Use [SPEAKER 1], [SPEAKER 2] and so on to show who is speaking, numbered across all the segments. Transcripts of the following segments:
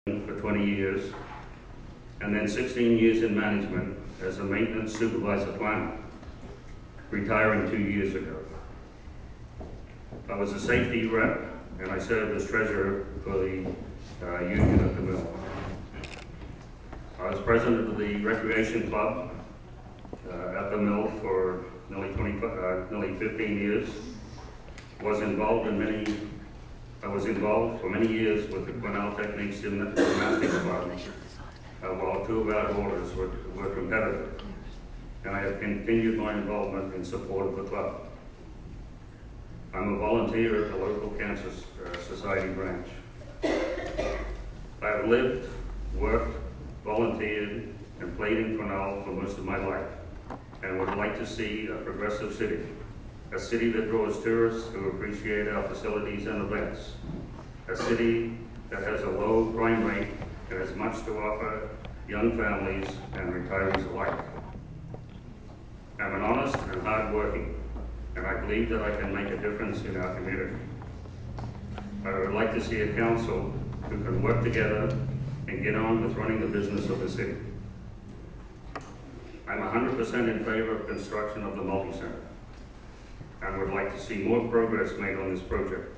[SPEAKER 1] for 20 years, and then 16 years in management as a maintenance supervisor planner, retiring 2 years ago. I was a safety rep, and I served as treasurer for the union at the mill. I was president of the recreation club at the mill for nearly 15 years. I was involved for many years with the Quesnel Techniques Gymnastics Club, while two of our daughters were competitive, and I have continued my involvement in support of the club. I'm a volunteer at the local Cancer Society branch. I have lived, worked, volunteered, and played in Quesnel for most of my life, and would like to see a progressive city. A city that draws tourists who appreciate our facilities and events. A city that has a low crime rate and has much to offer young families and retirees alike. I'm an honest and hard-working, and I believe that I can make a difference in our community. I would like to see a council who can work together and get on with running the business of the city. I'm 100% in favor of construction of the multi-center, and would like to see more progress made on this project,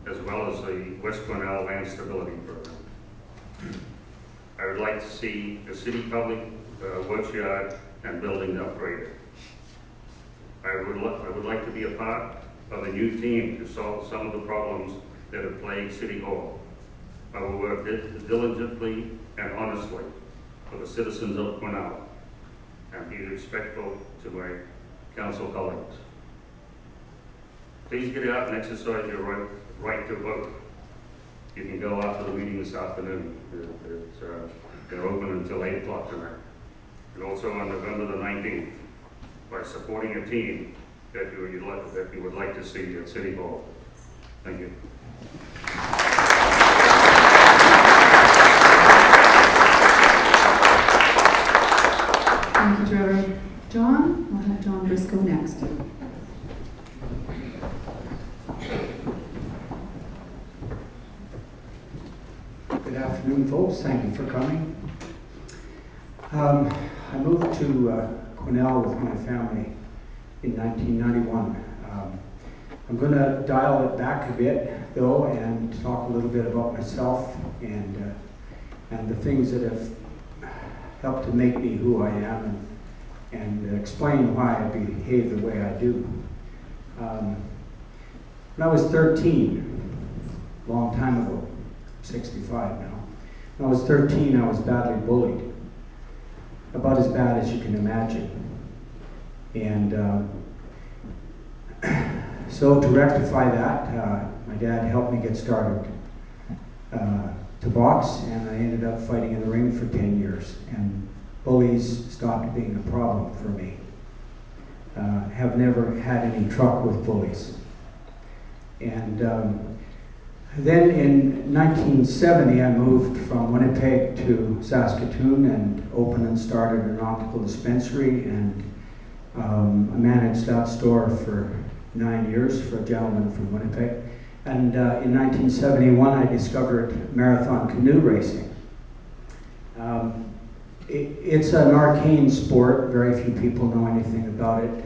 [SPEAKER 1] as well as the West Quesnel Land Stability Program. I would like to see the city public works yard and building upgraded. I would like to be a part of a new team to solve some of the problems that have plagued City Hall. I will work diligently and honestly for the citizens of Quesnel, and be respectful to my council colleagues. Please get out and exercise your right to vote. You can go after the meeting this afternoon. They're open until 8 o'clock tonight. And also on November the 19th, by supporting a team that you would like to see at City Hall. Thank you.
[SPEAKER 2] Thank you, Trevor. John, we'll have John Briscoe next.
[SPEAKER 3] Good afternoon, folks. Thank you for coming. I moved to Quesnel with my family in 1991. I'm going to dial it back a bit, though, and talk a little bit about myself and the things that have helped to make me who I am, and explain why I behave the way I do. When I was 13, a long time ago, 65 now. When I was 13, I was badly bullied, about as bad as you can imagine. And so to rectify that, my dad helped me get started to box, and I ended up fighting in the ring for 10 years. And bullies stopped being a problem for me. Have never had any truck with bullies. And then in 1970, I moved from Winnipeg to Saskatoon and opened and started an optical dispensary, and I managed that store for 9 years for a gentleman from Winnipeg. And in 1971, I discovered marathon canoe racing. It's an arcane sport. Very few people know anything about it.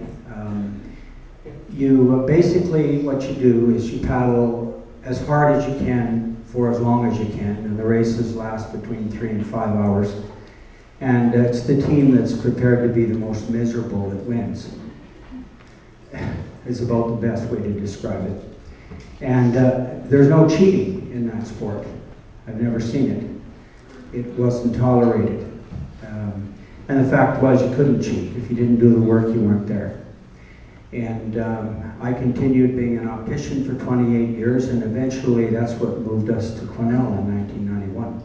[SPEAKER 3] Basically, what you do is you paddle as hard as you can for as long as you can, and the races last between 3 and 5 hours. And it's the team that's prepared to be the most miserable that wins. Is about the best way to describe it. And there's no cheating in that sport. I've never seen it. It wasn't tolerated. And the fact was, you couldn't cheat. If you didn't do the work, you weren't there. And I continued being an optician for 28 years, and eventually that's what moved us to Quesnel in 1991.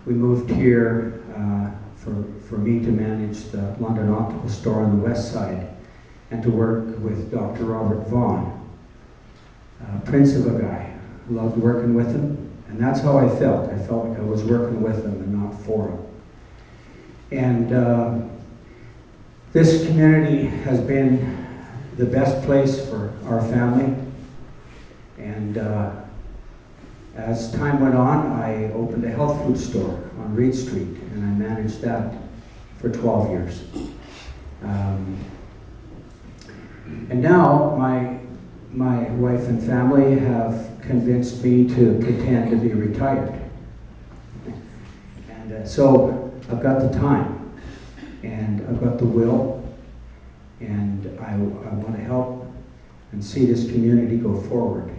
[SPEAKER 3] We moved here for me to manage the London Optical Store on the west side, and to work with Dr. Robert Vaughan, prince of a guy. Loved working with him, and that's how I felt. I felt like I was working with him and not for him. And this community has been the best place for our family, and As time went on, I opened a health food store on Reed Street, and I managed that for 12 years. And now my wife and family have convinced me to pretend to be retired. And so I've got the time, and I've got the will, and I want to help and see this community go forward.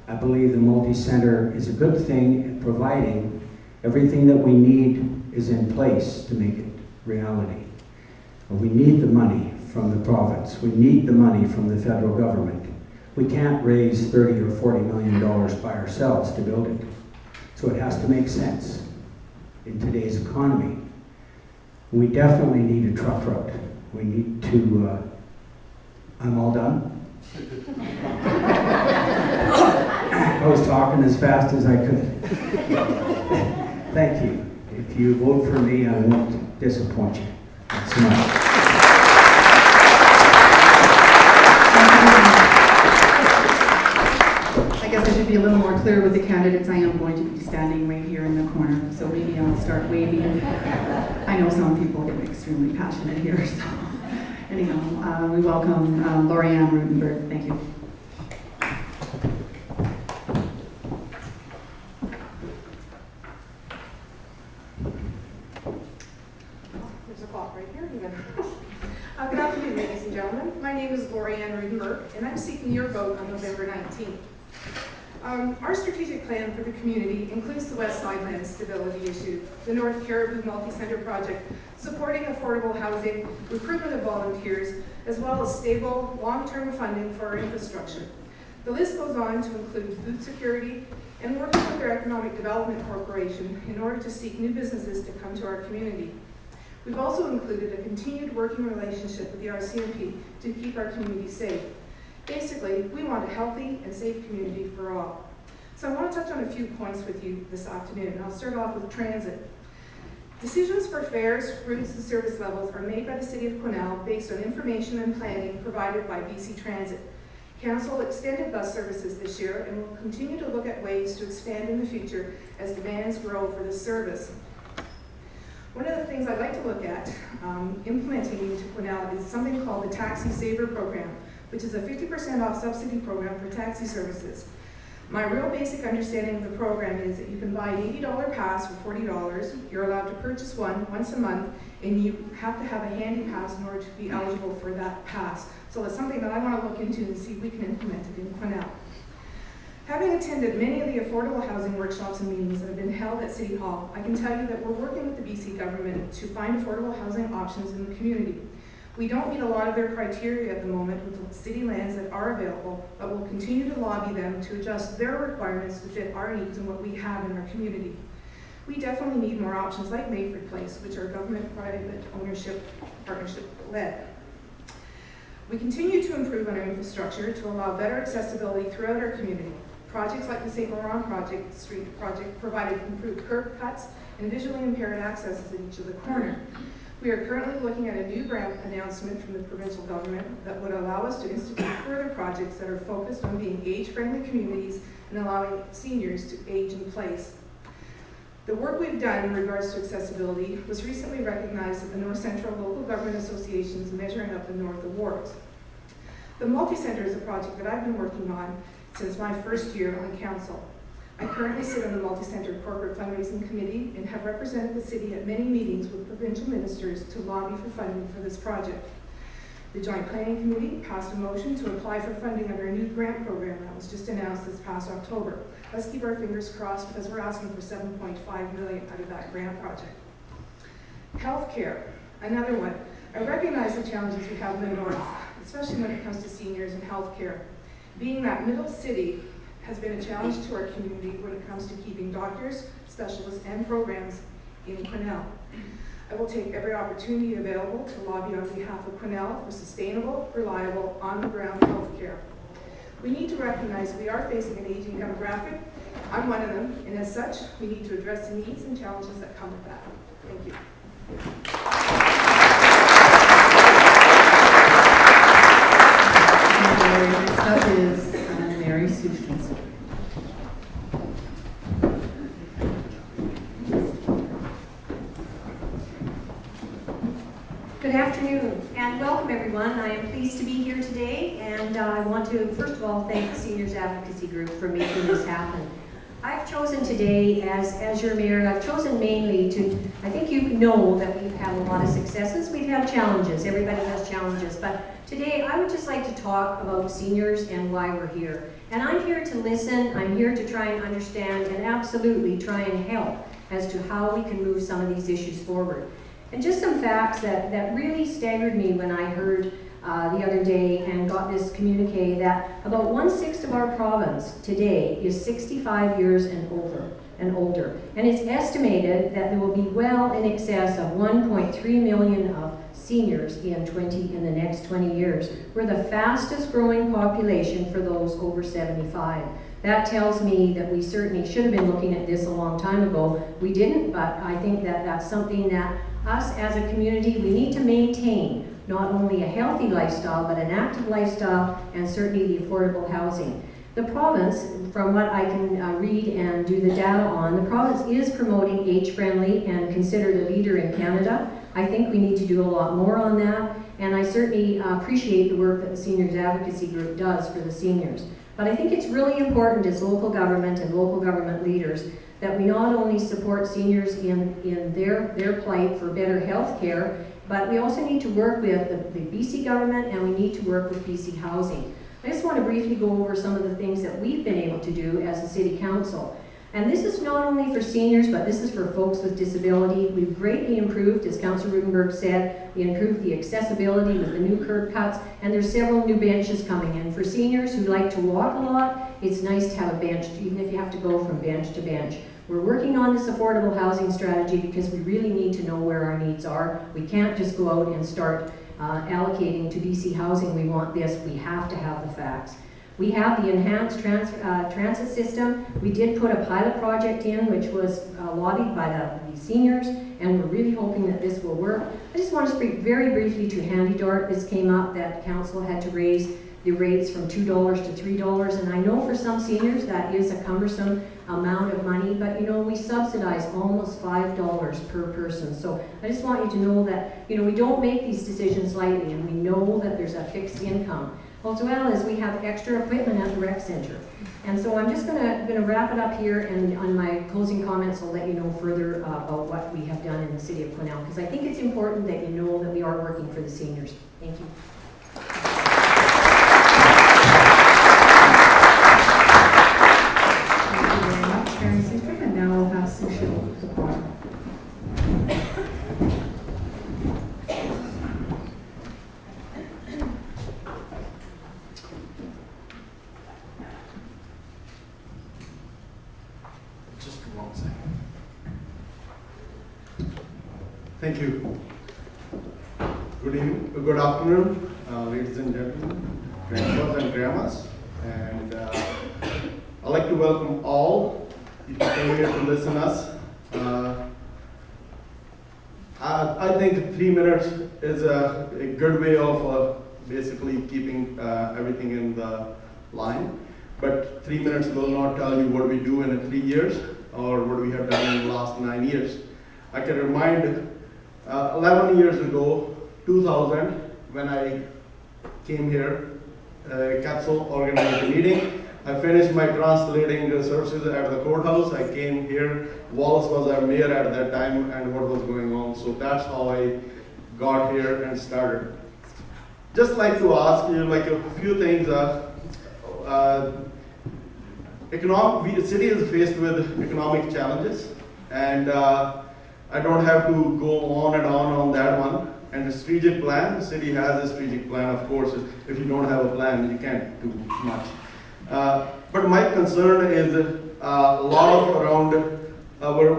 [SPEAKER 3] I believe the multi-center is a good thing, providing everything that we need is in place to make it reality. We need the money from the province. We need the money from the federal government. We can't raise $30 or $40 million by ourselves to build it. So it has to make sense in today's economy. We definitely need a truck route. We need to, I'm all done. I was talking as fast as I could. Thank you. If you vote for me, I won't disappoint you. Thanks so much.
[SPEAKER 2] I guess I should be a little more clear with the candidates. I am going to be standing right here in the corner, so maybe I'll start waving. I know some people get extremely passionate here, so anyhow, we welcome Lorianne Rutenberg. Thank you.
[SPEAKER 4] There's a clock right here. Good afternoon, ladies and gentlemen. My name is Lorianne Rutenberg, and I'm seeking your vote on November 19th. Our strategic plan for the community includes the West Side Land Stability Issue, the North Cariboo Multi-Center Project, supporting affordable housing, recruitment of volunteers, as well as stable, long-term funding for our infrastructure. The list goes on to include food security and working with our Economic Development Corporation in order to seek new businesses to come to our community. We've also included a continued working relationship with the RCMP to keep our community safe. Basically, we want a healthy and safe community for all. So I want to touch on a few points with you this afternoon, and I'll start off with transit. Decisions for fares, routes, and service levels are made by the City of Quesnel based on information and planning provided by BC Transit. Council extended bus services this year and will continue to look at ways to expand in the future as demands grow for this service. One of the things I'd like to look at implementing into Quesnel is something called the Taxi Saver Program, which is a 50% off subsidy program for taxi services. My real basic understanding of the program is that you can buy an $80 pass for $40. You're allowed to purchase one once a month, and you have to have a handy pass in order to be eligible for that pass. So it's something that I want to look into and see if we can implement it in Quesnel. Having attended many of the affordable housing workshops and meetings that have been held at City Hall, I can tell you that we're working with the BC government to find affordable housing options in the community. We don't meet a lot of their criteria at the moment with the city lands that are available, but we'll continue to lobby them to adjust their requirements to fit our needs and what we have in our community. We definitely need more options like Mayford Place, which are government-private ownership, partnership-led. We continue to improve on our infrastructure to allow better accessibility throughout our community. Projects like the St. Laurent Street project provided improved curb cuts and visually impaired accesses at each of the corners. We are currently looking at a new grant announcement from the provincial government that would allow us to institute further projects that are focused on being age-friendly communities and allowing seniors to age in place. The work we've done in regards to accessibility was recently recognized at the North Central Local Government Association's Measuring Up the North Awards. The Multi-Center is a project that I've been working on since my first year on council. I currently sit on the Multi-Center Corporate Fundraising Committee and have represented the city at many meetings with provincial ministers to lobby for funding for this project. The Joint Planning Committee passed a motion to apply for funding under a new grant program that was just announced this past October. Let's keep our fingers crossed because we're asking for $7.5 million out of that grant project. Healthcare, another one. I recognize the challenges we have in the north, especially when it comes to seniors and healthcare. Being that middle city has been a challenge to our community when it comes to keeping doctors, specialists, and programs in Quesnel. I will take every opportunity available to lobby on behalf of Quesnel for sustainable, reliable, on-the-ground health care. We need to recognize we are facing an aging demographic. I'm one of them, and as such, we need to address the needs and challenges that come with that. Thank you.
[SPEAKER 2] Next up is Mary Sushkin.
[SPEAKER 5] Good afternoon and welcome everyone. I am pleased to be here today, and I want to first of all thank the Seniors Advocacy Group for making this happen. I've chosen today as your mayor, I've chosen mainly to, I think you know that we've had a lot of successes, we've had challenges, everybody has challenges, but today I would just like to talk about seniors and why we're here. And I'm here to listen, I'm here to try and understand and absolutely try and help as to how we can move some of these issues forward. And just some facts that really staggered me when I heard the other day and got this communique that about 1/6 of our province today is 65 years and older. And it's estimated that there will be well in excess of 1.3 million of seniors in the next 20 years. We're the fastest growing population for those over 75. That tells me that we certainly should have been looking at this a long time ago. We didn't, but I think that that's something that us as a community, we need to maintain not only a healthy lifestyle, but an active lifestyle, and certainly the affordable housing. The province, from what I can read and do the data on, the province is promoting age-friendly and considered a leader in Canada. I think we need to do a lot more on that, and I certainly appreciate the work that the Seniors Advocacy Group does for the seniors. But I think it's really important as local government and local government leaders that we not only support seniors in their plight for better health care, but we also need to work with the BC government, and we need to work with BC Housing. I just want to briefly go over some of the things that we've been able to do as a City Council. And this is not only for seniors, but this is for folks with disability. We've greatly improved, as Councillor Rudenberg said, we improved the accessibility with the new curb cuts, and there's several new benches coming in. For seniors who like to walk a lot, it's nice to have a bench, even if you have to go from bench to bench. We're working on this affordable housing strategy because we really need to know where our needs are. We can't just go out and start allocating to BC Housing, we want this, we have to have the facts. We have the enhanced transit system. We did put a pilot project in, which was lobbied by the seniors, and we're really hoping that this will work. I just want to speak very briefly to Handy Dart. This came up that council had to raise the rates from $2 to $3, and I know for some seniors that is a cumbersome amount of money, but you know, we subsidize almost $5 per person. So I just want you to know that, you know, we don't make these decisions lightly, and we know that there's a fixed income. As well as we have extra equipment at the rec center. And so I'm just gonna wrap it up here, and on my closing comments I'll let you know further about what we have done in the city of Quesnel, because I think it's important that you know that we are working for the seniors. Thank you.
[SPEAKER 2] Thank you very much, Karen Sinkert, and now I'll have Sushil Kapar.
[SPEAKER 6] Thank you. Good evening, good afternoon, ladies and gentlemen, grandpas and grandmas, and I'd like to welcome all if you came here to listen to us. I think 3 minutes is a good way of basically keeping everything in the line, but 3 minutes will not tell you what we do in 3 years or what we have done in the last 9 years. I can remind 11 years ago, 2000, when I came here, Capsule organized a meeting. I finished my translating services at the courthouse. I came here. Wallace was our mayor at that time, and what was going on. So that's how I got here and started. Just like to ask you like a few things. The city is faced with economic challenges, and I don't have to go on and on that one. And the strategic plan, the city has a strategic plan, of course. If you don't have a plan, you can't do much. But my concern is a lot of around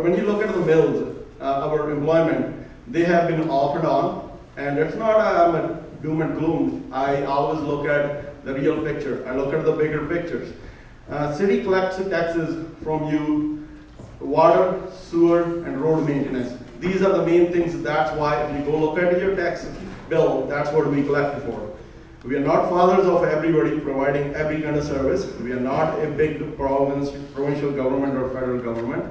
[SPEAKER 6] when you look at the mills, our employment, they have been off and on. And it's not a doom and gloom. I always look at the real picture. I look at the bigger pictures. City collects taxes from you, water, sewer, and road maintenance. These are the main things. That's why if you go look at your tax bill, that's what we collect for. We are not fathers of everybody providing every kind of service. We are not a big provincial government or federal government.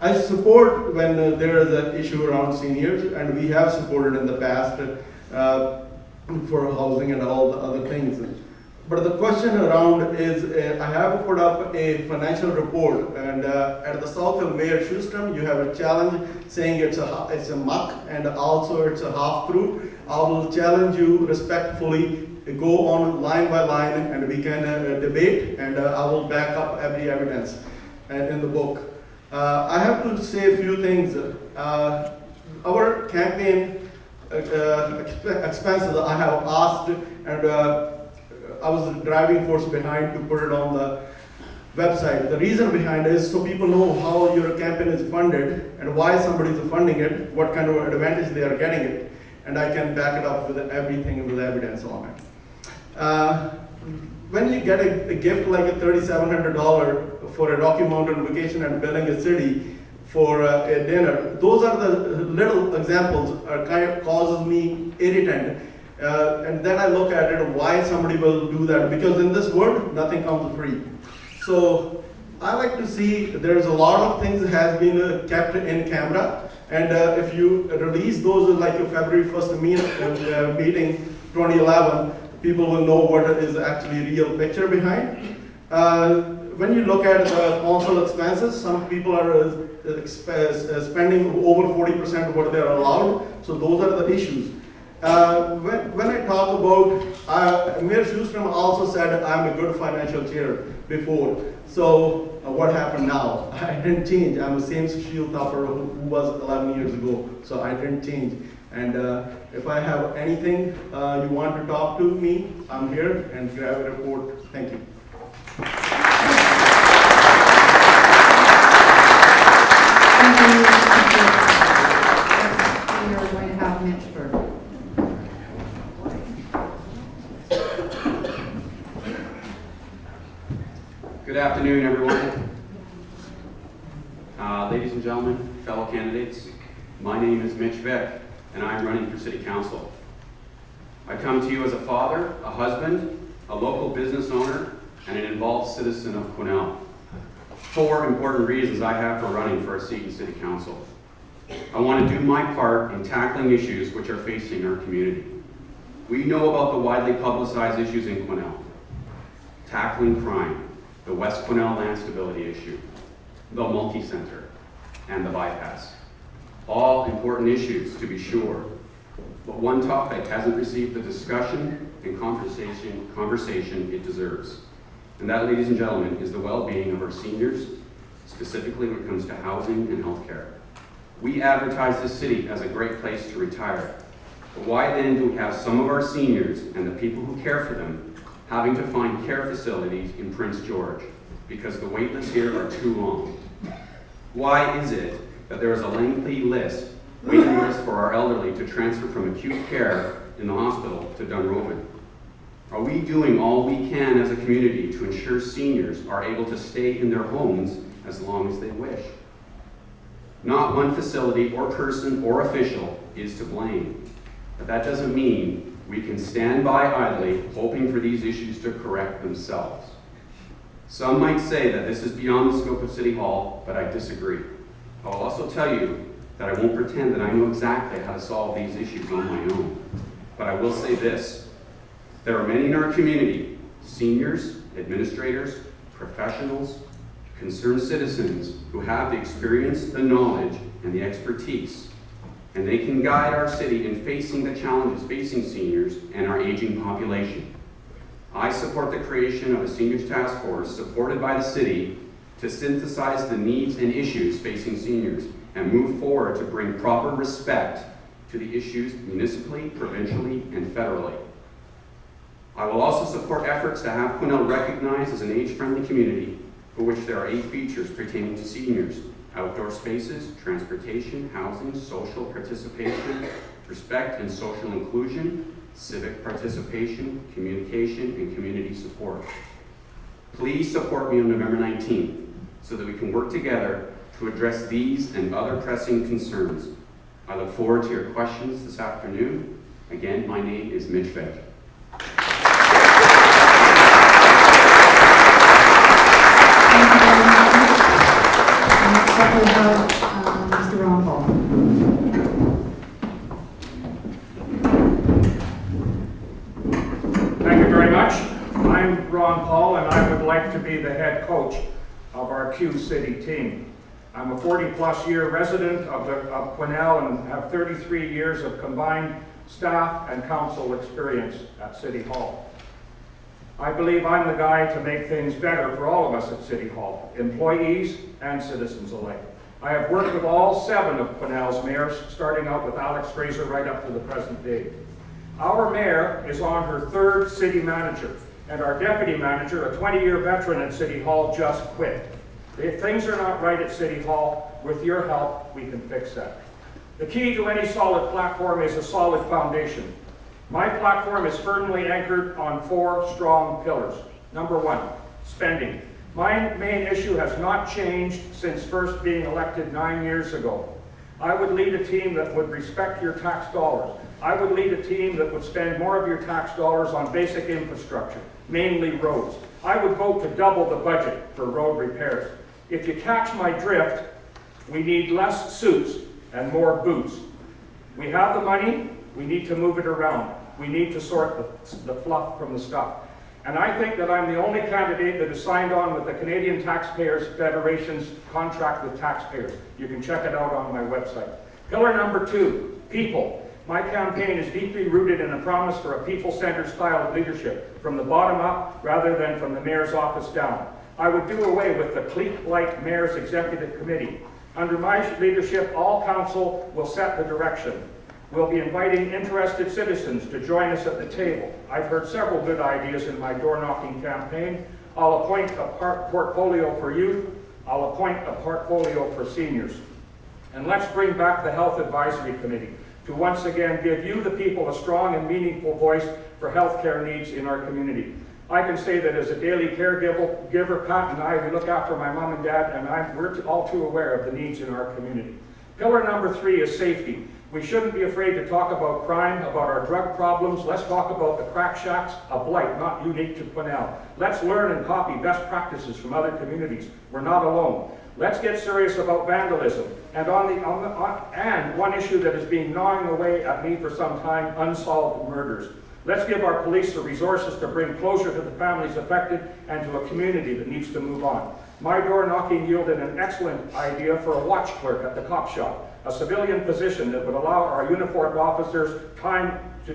[SPEAKER 6] I support when there is an issue around seniors, and we have supported in the past for housing and all the other things. But the question around is, I have put up a financial report, and at the south of Mayor Schustrom, you have a challenge saying it's a muck and also it's a half through. I will challenge you respectfully, go on line by line, and we can debate, and I will back up every evidence in the book. I have to say a few things. Our campaign expenses, I have asked, and I was the driving force behind to put it on the website. The reason behind it is so people know how your campaign is funded and why somebody is funding it, what kind of advantage they are getting it, and I can back it up with everything with evidence on it. When you get a gift like a $3,700 for a Rocky Mountain vacation and building a city for a dinner, those are the little examples kind of causes me irritant. And then I look at it, why somebody will do that, because in this world, nothing comes free. So I like to see there's a lot of things that has been kept in camera, and if you release those like a February 1st meeting 2011, people will know what is actually real picture behind. When you look at council expenses, some people are spending over 40% of what they're allowed, so those are the issues. When I talk about, Mayor Schustrom also said I'm a good financial chair before. So what happened now? I didn't change. I'm the same shield topper who was 11 years ago. So I didn't change. And if I have anything you want to talk to me, I'm here, and grab a report. Thank you.
[SPEAKER 2] Thank you. We are going to have Mitch first.
[SPEAKER 7] Good afternoon, everyone. Ladies and gentlemen, fellow candidates, my name is Mitch Vick, and I'm running for City Council. I come to you as a father, a husband, a local business owner, and an involved citizen of Quesnel. 4 important reasons I have for running for a seat in City Council. I want to do my part in tackling issues which are facing our community. We know about the widely publicized issues in Quesnel. Tackling crime, the West Quesnel land stability issue, the multi-center, and the bypass. All important issues, to be sure, but one topic hasn't received the discussion and conversation it deserves. And that, ladies and gentlemen, is the well-being of our seniors, specifically when it comes to housing and healthcare. We advertise this city as a great place to retire, but why then do we have some of our seniors and the people who care for them having to find care facilities in Prince George because the wait lists here are too long? Why is it that there is a lengthy waiting list for our elderly to transfer from acute care in the hospital to Dunrovin? Are we doing all we can as a community to ensure seniors are able to stay in their homes as long as they wish? Not one facility or person or official is to blame, but that doesn't mean we can stand by idly hoping for these issues to correct themselves. Some might say that this is beyond the scope of City Hall, but I disagree. I'll also tell you that I won't pretend that I know exactly how to solve these issues on my own. But I will say this: there are many in our community, seniors, administrators, professionals, concerned citizens who have the experience, the knowledge, and the expertise, and they can guide our city in facing the challenges facing seniors and our aging population. I support the creation of a seniors task force supported by the city to synthesize the needs and issues facing seniors and move forward to bring proper respect to the issues municipally, provincially, and federally. I will also support efforts to have Quesnel recognized as an age-friendly community for which there are 8 features pertaining to seniors: outdoor spaces, transportation, housing, social participation, respect and social inclusion, civic participation, communication, and community support. Please support me on November 19th so that we can work together to address these and other pressing concerns. I look forward to your questions this afternoon. Again, my name is Mitch Vick.
[SPEAKER 2] Next up we have Mr. Ron Paul.
[SPEAKER 8] Q City team. I'm a 40-plus year resident of Quesnel and have 33 years of combined staff and council experience at City Hall. I believe I'm the guy to make things better for all of us at City Hall, employees and citizens alike. I have worked with all 7 of Quesnel's mayors, starting out with Alex Fraser right up to the present day. Our mayor is on her 3rd city manager, and our deputy manager, a 20-year veteran at City Hall, just quit. If things are not right at City Hall, with your help, we can fix that. The key to any solid platform is a solid foundation. My platform is firmly anchored on 4 strong pillars. Number 1, spending. My main issue has not changed since first being elected 9 years ago. I would lead a team that would respect your tax dollars. I would lead a team that would spend more of your tax dollars on basic infrastructure, mainly roads. I would vote to double the budget for road repairs. If you catch my drift, we need less suits and more boots. We have the money, we need to move it around. We need to sort the fluff from the stuff. And I think that I'm the only candidate that has signed on with the Canadian Taxpayers Federation's contract with taxpayers. You can check it out on my website. Pillar number 2, people. My campaign is deeply rooted in a promise for a people-centered style of leadership, from the bottom up rather than from the mayor's office down. I would do away with the clique-like mayor's executive committee. Under my leadership, all council will set the direction. We'll be inviting interested citizens to join us at the table. I've heard several good ideas in my door-knocking campaign. I'll appoint a portfolio for youth. I'll appoint a portfolio for seniors. And let's bring back the Health Advisory Committee to once again give you, the people, a strong and meaningful voice for healthcare needs in our community. I can say that as a daily caregiver, Pat and I, we look after my mom and dad, and we're all too aware of the needs in our community. Pillar number 3 is safety. We shouldn't be afraid to talk about crime, about our drug problems. Let's talk about the crack shacks, a blight not unique to Quesnel. Let's learn and copy best practices from other communities. We're not alone. Let's get serious about vandalism. And and one issue that has been gnawing away at me for some time, unsolved murders. Let's give our police the resources to bring closure to the families affected and to a community that needs to move on. My door knocking yielded an excellent idea for a watch clerk at the cop shop, a civilian position that would allow our uniformed officers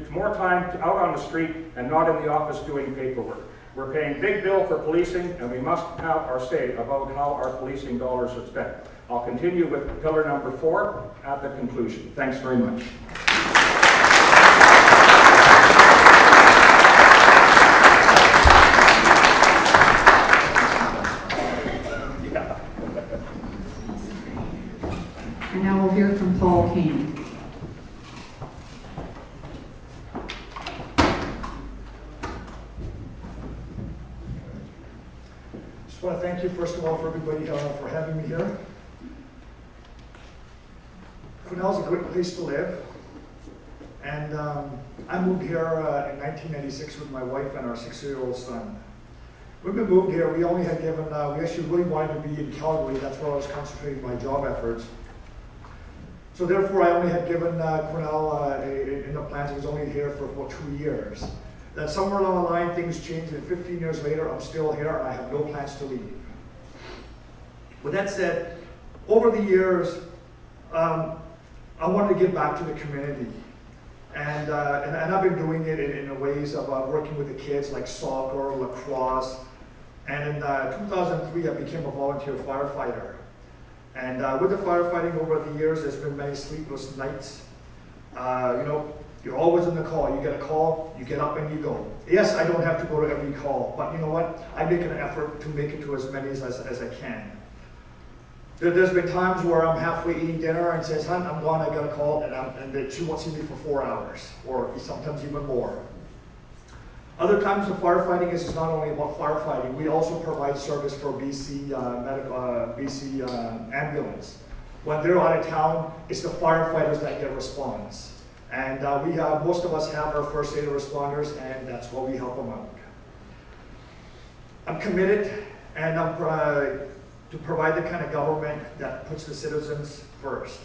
[SPEAKER 8] more time out on the street and not in the office doing paperwork. We're paying big bill for policing, and we must have our say about how our policing dollars are spent. I'll continue with pillar number 4 at the conclusion. Thanks very much.
[SPEAKER 2] And now we'll hear from Paul Kane.
[SPEAKER 9] Just want to thank you, first of all, for everybody for having me here. Quesnel's a great place to live. And I moved here in 1996 with my wife and our 6-year-old son. When we moved here, we only had given, we actually really wanted to be in Calgary. That's where I was concentrating my job efforts. So therefore, I only had given Quesnel in the plans. I was only here for about 2 years. Then somewhere along the line, things changed, and 15 years later, I'm still here, and I have no plans to leave. With that said, over the years, I wanted to give back to the community. And I've been doing it in ways of working with the kids, like soccer, lacrosse. And in 2003, I became a volunteer firefighter. And with the firefighting over the years, there's been many sleepless nights. You know, you're always on the call. You get a call, you get up and you go. Yes, I don't have to go to every call, but you know what? I make an effort to make it to as many as I can. There's been times where I'm halfway eating dinner and says, "Hun, I'm gone, I got a call," and she won't see me for 4 hours, or sometimes even more. Other times the firefighting is not only about firefighting, we also provide service for BC ambulance. When they're out of town, it's the firefighters that get response. And most of us have our first aid responders, and that's why we help them out. I'm committed, and I'm to provide the kind of government that puts the citizens first.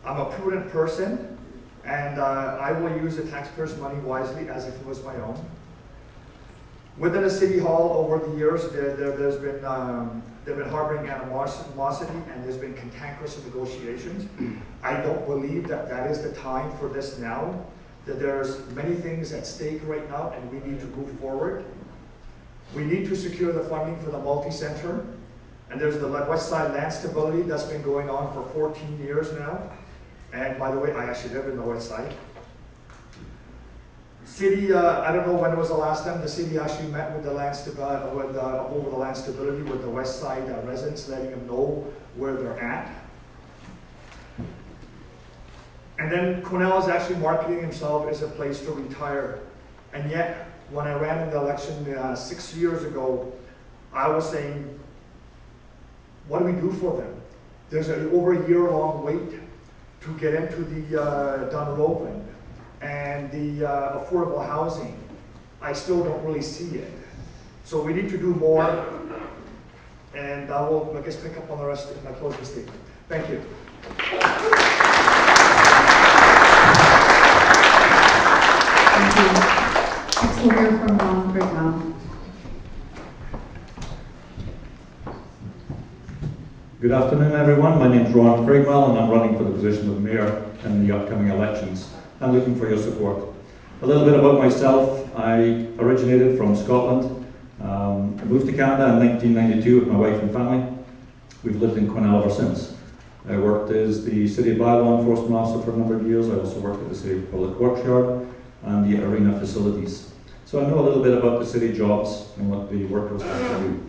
[SPEAKER 9] I'm a prudent person, and I will use the taxpayers' money wisely as if it was my own. Within the city hall over the years, there's been they've been harboring animosity, and there's been cantankerous negotiations. I don't believe that that is the time for this now. That there's many things at stake right now, and we need to move forward. We need to secure the funding for the multi-center, and there's the West Side land stability that's been going on for 14 years now. And by the way, I actually live in the West Side. City, I don't know when was the last time the city actually met with the land over the land stability with the West Side residents, letting them know where they're at. And then Quesnel is actually marketing himself as a place to retire. And yet, when I ran in the election 6 years ago, I was saying, what do we do for them? There's an over a year-long wait to get into the Dunroven and the affordable housing. I still don't really see it. So we need to do more, and I will, I guess, pick up on the rest in my closing statement. Thank you.
[SPEAKER 2] Thank you. Next we'll hear from Ron Quesnel.
[SPEAKER 10] Good afternoon, everyone. My name is Ron Quesnel, and I'm running for the position of mayor in the upcoming elections. I'm looking for your support. A little bit about myself. I originated from Scotland. I moved to Canada in 1992 with my wife and family. We've lived in Quesnel ever since. I worked as the City Bylaw Enforcement Officer for a number of years. I also worked at the City Public Works Yard and the arena facilities. So I know a little bit about the city jobs and what the workers have to do.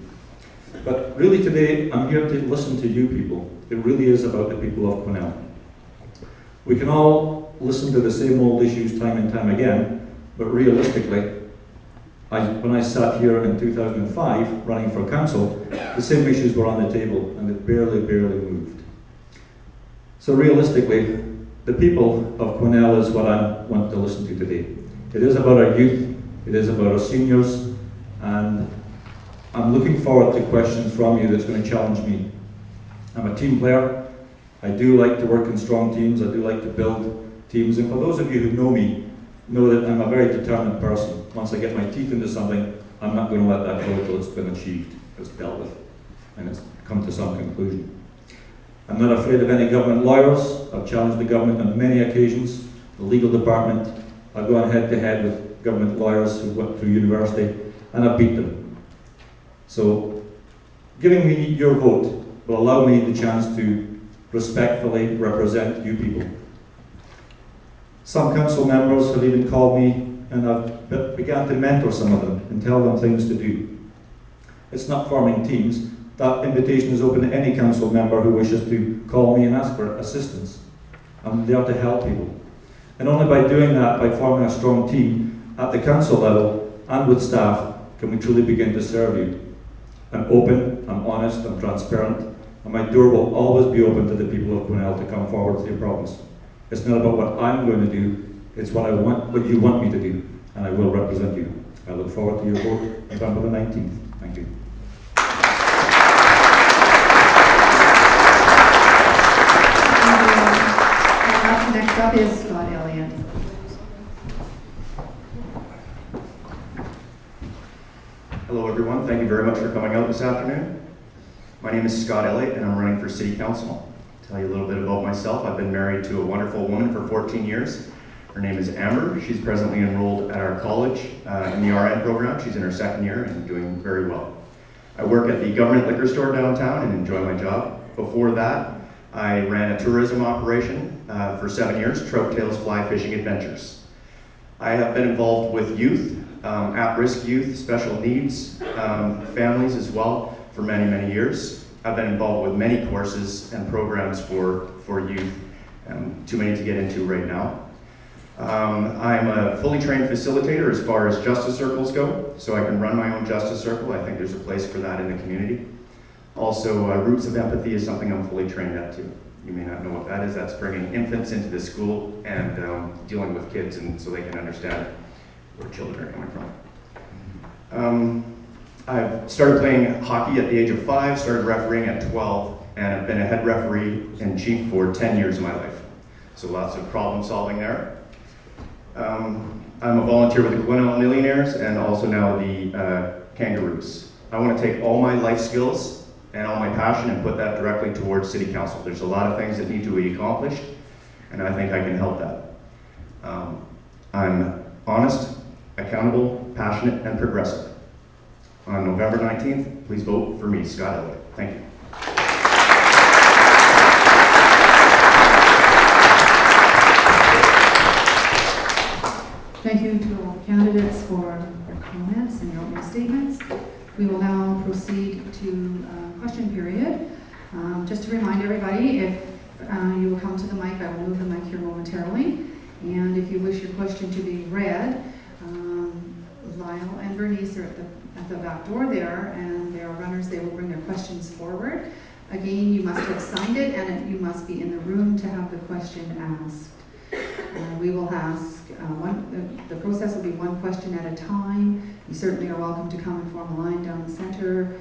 [SPEAKER 10] But really today, I'm here to listen to you people. It really is about the people of Quesnel. We can all listen to the same old issues time and time again, but realistically, when I sat here in 2005 running for council, the same issues were on the table and it barely moved. So realistically, the people of Quesnel is what I want to listen to today. It is about our youth, it is about our seniors, and I'm looking forward to questions from you that's going to challenge me. I'm a team player. I do like to work in strong teams. I do like to build teams. And for those of you who know me, know that I'm a very determined person. Once I get my teeth into something, I'm not going to let that go until it's been achieved, it's dealt with, and it's come to some conclusion. I'm not afraid of any government lawyers. I've challenged the government on many occasions, the legal department. I've gone head to head with government lawyers who went through university, and I've beat them. So, giving me your vote will allow me the chance to respectfully represent you people. Some council members have even called me, and I've begun to mentor some of them and tell them things to do. It's not forming teams. That invitation is open to any council member who wishes to call me and ask for assistance. I'm there to help people. And only by doing that, by forming a strong team at the council level and with staff, can we truly begin to serve you. I'm open, I'm honest, I'm transparent, and my door will always be open to the people of Quesnel to come forward with your problems. It's not about what I'm going to do, it's what what you want me to do, and I will represent you. I look forward to your vote November the 19th. Thank you.
[SPEAKER 2] Next up is Scott Elliott.
[SPEAKER 11] Hello everyone, thank you very much for coming out this afternoon. My name is Scott Elliott and I'm running for City Council. I'll tell you a little bit about myself. I've been married to a wonderful woman for 14 years. Her name is Amber. She's presently enrolled at our college in the RN program. She's in her second year and doing very well. I work at the government liquor store downtown and enjoy my job. Before that, I ran a tourism operation for 7 years, Trout Tails Fly Fishing Adventures. I have been involved with youth, at-risk youth, special needs, families as well, for many years. I've been involved with many courses and programs for youth, too many to get into right now. I'm a fully trained facilitator as far as justice circles go, so I can run my own justice circle. I think there's a place for that in the community. Also, Roots of Empathy is something I'm fully trained at too. You may not know what that is. That's bringing infants into the school and dealing with kids and so they can understand where children are coming from. I've started playing hockey at the age of 5, started refereeing at 12, and I've been a head referee and chief for 10 years of my life. So lots of problem solving there. I'm a volunteer with the Quesnel Millionaires and also now the Kangaroos. I want to take all my life skills and all my passion and put that directly towards City Council. There's a lot of things that need to be accomplished, and I think I can help that. I'm honest, accountable, passionate, and progressive. On November 19th, please vote for me, Scott Elliott. Thank you.
[SPEAKER 2] Thank you to all candidates for their comments and your opening statements. We will now proceed to question period. Just to remind everybody, if you will come to the mic, I will move the mic here momentarily. And if you wish your question to be read, Lyle and Bernice are at the back door there, and there are runners. They will bring their questions forward. Again, you must have signed it, and you must be in the room to have the question asked. We will ask, the process will be one question at a time. You certainly are welcome to come and form a line down the center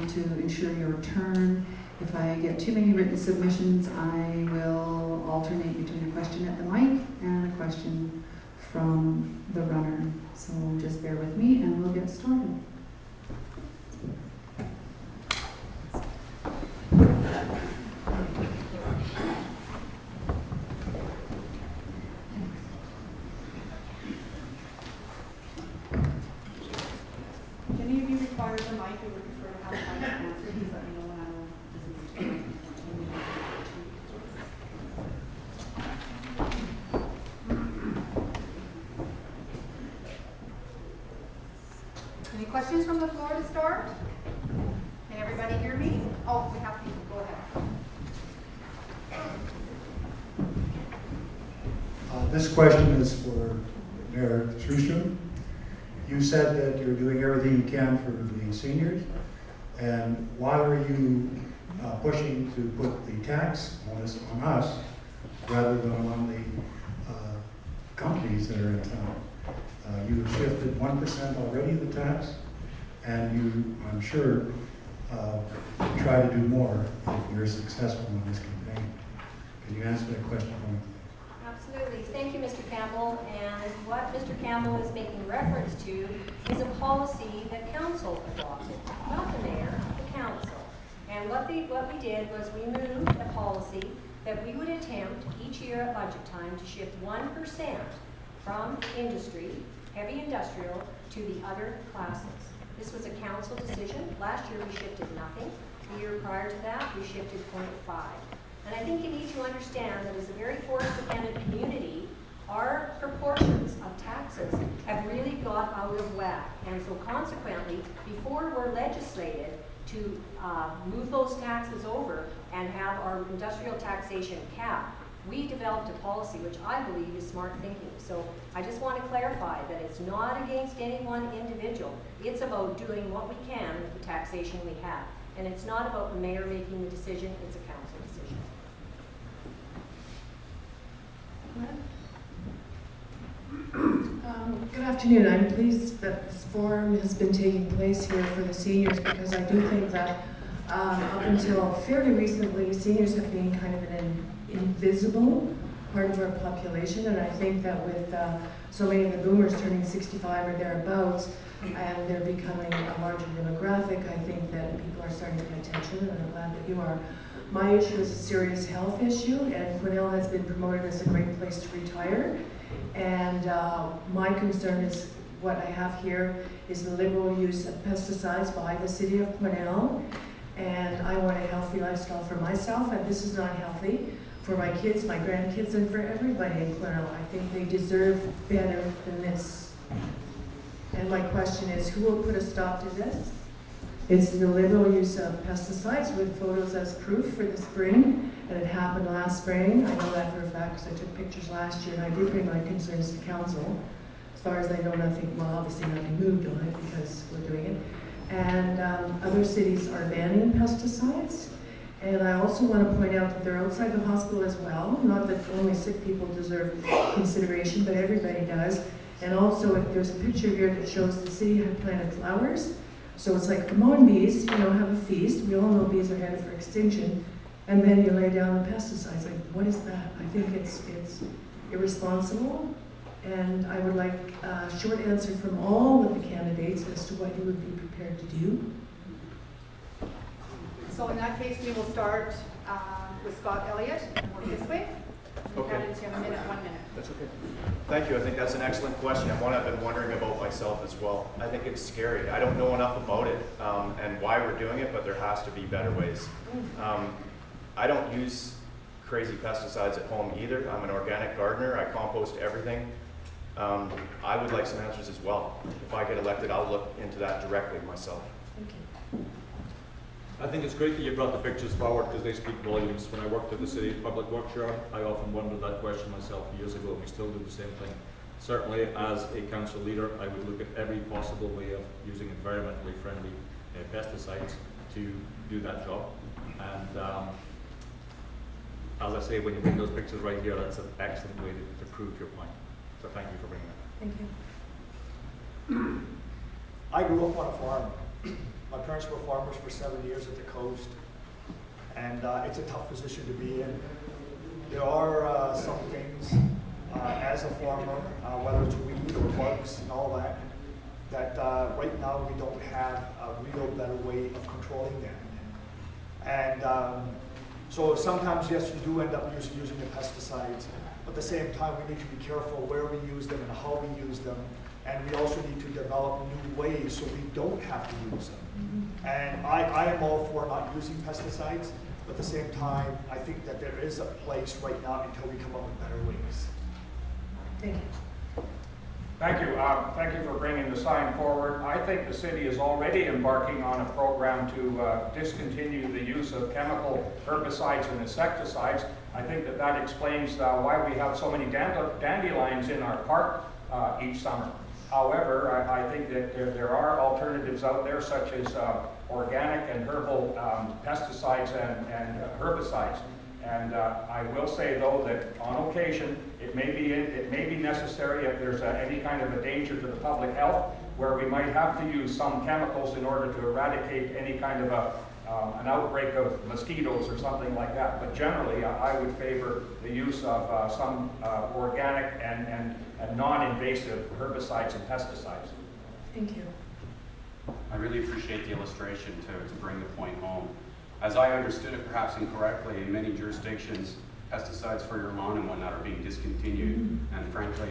[SPEAKER 2] to ensure your turn. If I get too many written submissions, I will alternate between a question at the mic and a question from the runner. So just bear with me and we'll get started. If any of you require the mic, I would prefer to have a mic answer. Please let me know when I will. Any questions from the floor to start? Can everybody hear me? Oh, we have people. Go ahead.
[SPEAKER 9] This question is for Mayor Trustrom. You said that you're doing everything you can for the seniors, and why are you pushing to put the tax onus on us rather than on the companies that are in town? You shifted 1% already the tax, and you, I'm sure, try to do more if you're successful in this campaign. Can you answer that question for me?
[SPEAKER 5] Absolutely. Thank you, Mr. Campbell. And what Mr. Campbell is making reference to is a policy that council adopted, not the mayor, the council. And what we did was we moved a policy that we would attempt each year at budget time to shift 1% from industry, heavy industrial, to the other classes. This was a council decision. Last year we shifted nothing. The year prior to that we shifted 0.5. And I think you need to understand that as a very forest-dependent community, our proportions of taxes have really got out of whack. And so consequently, before we're legislated to move those taxes over and have our industrial taxation capped, we developed a policy which I believe is smart thinking. So I just want to clarify that it's not against any one individual. It's about doing what we can with the taxation we have. And it's not about the mayor making the decision, it's a council decision.
[SPEAKER 12] Good afternoon. I'm pleased that this forum has been taking place here for the seniors, because I do think that up until fairly recently, seniors have been kind of an invisible part of our population, and I think that with so many of the boomers turning 65 or thereabouts, and they're becoming a larger demographic, I think that people are starting to pay attention, and I'm glad that you are. My issue is a serious health issue, and Quesnel has been promoted as a great place to retire. And my concern is what I have here is the liberal use of pesticides by the city of Quesnel. And I want a healthy lifestyle for myself, and this is not healthy for my kids, my grandkids, and for everybody in Quesnel. I think they deserve better than this. And my question is, who will put a stop to this? It's the liberal use of pesticides with photos as proof for the spring, and it happened last spring. I know that for a fact because I took pictures last year, and I did bring my concerns to council. As far as I know, nothing, well, obviously nothing moved on it because we're doing it. And other cities are banning pesticides. And I also want to point out that they're outside the hospital as well. Not that only sick people deserve consideration, but everybody does. And also, there's a picture here that shows the city had planted flowers. So it's like, come on bees, you know, have a feast. We all know bees are headed for extinction. And then you lay down the pesticides. Like, what is that? I think it's irresponsible, And I would like a short answer from all of the candidates as to what you would be prepared to do.
[SPEAKER 4] So in that case, we will start with Scott Elliott and work this way.
[SPEAKER 11] Okay.
[SPEAKER 4] Candidates, you have a minute, 1 minute.
[SPEAKER 11] That's okay. Thank you. I think that's an excellent question, and one I've been wondering about myself as well. I think it's scary. I don't know enough about it and why we're doing it, but there has to be better ways. I don't use crazy pesticides at home either. I'm an organic gardener. I compost everything. I would like some answers as well. If I get elected, I'll look into that directly myself.
[SPEAKER 12] Thank you.
[SPEAKER 10] I think it's great that you brought the pictures forward because they speak volumes. When I worked at the City Public Works Yard, I often wondered that question myself years ago, and we still do the same thing. Certainly, as a council leader, I would look at every possible way of using environmentally friendly pesticides to do that job. And as I say, when you bring those pictures right here, that's an excellent way to prove your point. So thank you for bringing that.
[SPEAKER 12] Thank you.
[SPEAKER 9] I grew up on a farm. My parents were farmers for 7 years at the coast, and it's a tough position to be in. There are some things as a farmer, whether it's weed or bugs and all that, that right now we don't have a real better way of controlling them. And so sometimes, yes, you do end up using the pesticides, but at the same time we need to be careful where we use them and how we use them. And we also need to develop new ways so we don't have to use them. And I am all for not using pesticides, but at the same time, I think that there is a place right now until we come up with better ways.
[SPEAKER 12] Thank you.
[SPEAKER 8] Thank you. Thank you for bringing the sign forward. I think the city is already embarking on a program to discontinue the use of chemical herbicides and insecticides. I think that explains why we have so many dandelions in our park each summer. However, I think that there are alternatives out there, such as organic and herbal pesticides and herbicides. And I will say, though, that on occasion it may be necessary if there's any kind of a danger to the public health, where we might have to use some chemicals in order to eradicate any kind of an outbreak of mosquitoes or something like that. But generally, I would favor the use of some organic and non-invasive herbicides and pesticides.
[SPEAKER 12] Thank you.
[SPEAKER 7] I really appreciate the illustration to bring the point home. As I understood it, perhaps incorrectly, in many jurisdictions, pesticides for your lawn and whatnot are being discontinued. And frankly,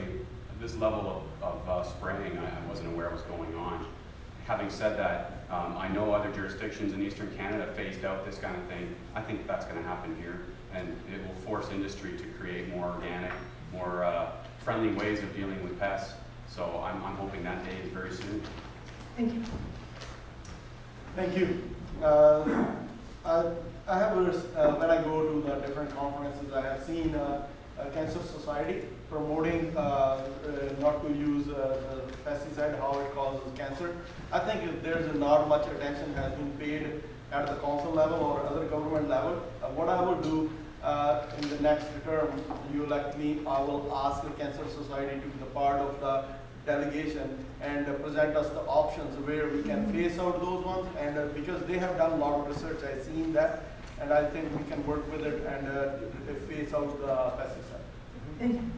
[SPEAKER 7] this level of spraying, I wasn't aware was going on. Having said that, I know other jurisdictions in Eastern Canada phased out this kind of thing. I think that's going to happen here, and it will force industry to create more organic, more friendly ways of dealing with pests. So I'm hoping that day is very soon.
[SPEAKER 12] Thank you.
[SPEAKER 6] Thank you. I have when I go to the different conferences, I have seen Cancer Society promoting not to use pesticide, how it causes cancer. I think if there's not much attention has been paid at the council level or other government level, what I will do in the next term, you elect me, I will ask the Cancer Society to be the part of the delegation and present us the options where we can phase out those ones, and because they have done a lot of research, I've seen that, and I think we can work with it and phase out the pesticide.
[SPEAKER 12] Thank you.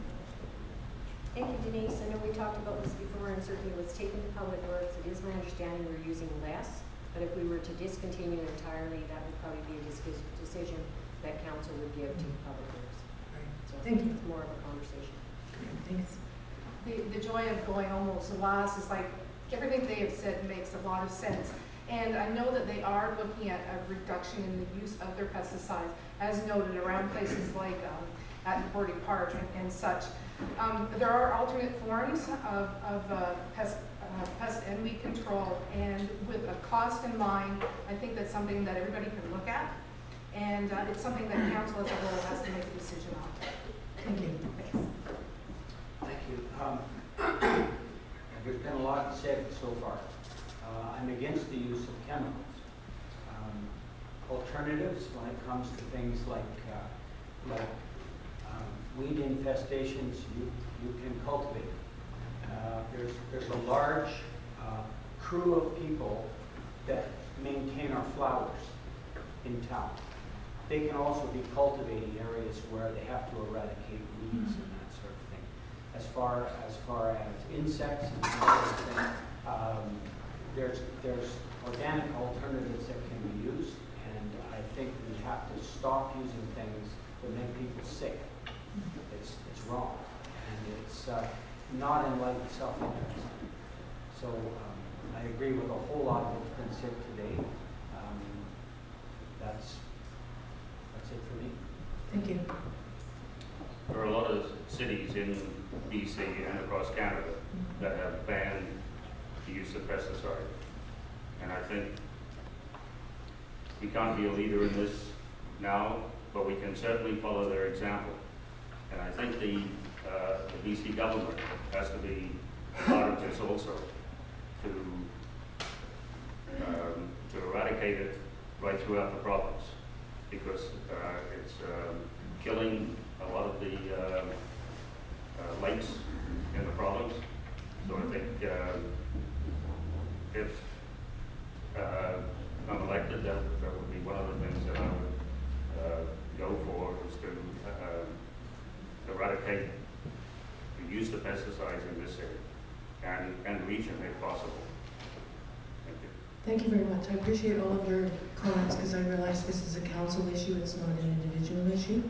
[SPEAKER 5] Thank you, Denise. I know we talked about this before, and certainly was taken to Public Works. It is my understanding we're using less, but if we were to discontinue entirely, that would probably be a decision that council would give to Public Works.
[SPEAKER 12] Right.
[SPEAKER 5] So
[SPEAKER 12] Thank you.
[SPEAKER 5] it's more of a conversation.
[SPEAKER 12] Thanks.
[SPEAKER 4] The joy of going almost last is like everything they have said makes a lot of sense. And I know that they are looking at a reduction in the use of their pesticides, as noted around places like at Bordy Park and such. There are alternate forms of pest and weed control, and with a cost in mind, I think that's something that everybody can look at, and it's something that council as a whole has to make a decision on.
[SPEAKER 12] Thank you.
[SPEAKER 4] Thanks.
[SPEAKER 13] Thank you. There's been a lot said so far. I'm against the use of chemicals. Alternatives when it comes to things like weed infestations, you can cultivate. There's a large crew of people that maintain our flowers in town. They can also be cultivating areas where they have to eradicate weeds and that sort of thing. as far as insects and some other things, there's organic alternatives that can be used, and I think we have to stop using things that make people sick. It's wrong, and it's not in light of self-interest. So I agree with a whole lot of what's been said today. That's it for me.
[SPEAKER 12] Thank you.
[SPEAKER 1] There are a lot of cities in BC and across Canada that have banned the use of pesticides. And I think we can't be a leader in this now, but we can certainly follow their example. And I think the BC government has to be part of this also to eradicate it right throughout the province, because it's killing a lot of the lakes in the province. So I think if I'm elected, that would be one of the things that I would go for, is to eradicate the use of pesticides in this area and region if possible. Thank you.
[SPEAKER 12] Thank you very much. I appreciate all of your comments because I realize this is a council issue, it's not an individual issue.